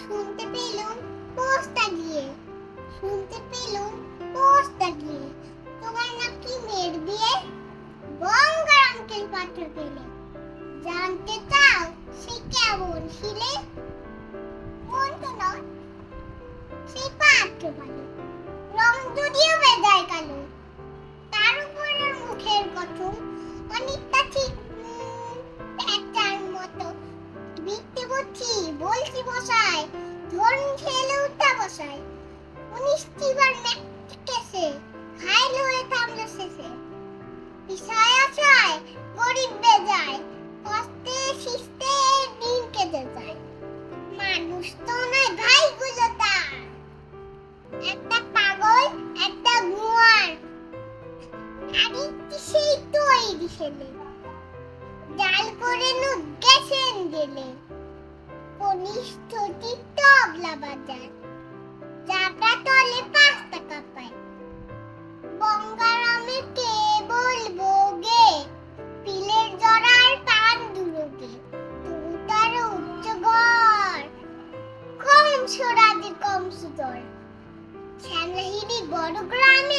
শুনতে পেলুম পোস্টটা গিয়ে শুনতে পেলুম পোস্টটা গিয়ে তোমার নাকি মেয়ের বিয়ে গঙ্গার আঙ্কেল পাত্র পেলে জানতে চাও সে কেমন ছিলে মন তো নয় সেই পাত্র ভালো রং যদিও বেজায় কালো তার উপর মুখের কথম অনেকটা ঠিক একটার মতো বিকতে বলছি বলছি বসায় ধরুন খেলে উঠা বসায় 19টি বার ম্যাকটিকেছে খাইল হয়ে থামলো শেষে বিষয় আছায় গরিব বেজায় কষ্টে শিস্তে দিন কেটে যায় মানুষ তো নয় ভাইগুলো তার একটা পাগল একটা গুয়ার আরেকটি সেই তৈরি ছেলে ডাল করে নু গেছেন গেলে কনিষ্ঠটি তবলা বাজার যাটা তলে 5 টাকা পায় বঙ্গারামে কে বলবো গে পিলের জড়ার পান দুরোগে তবু তার উচ্চ ঘর কম ছোড়াদি কম সুদর শ্যামলাহিরি বড় গ্রামে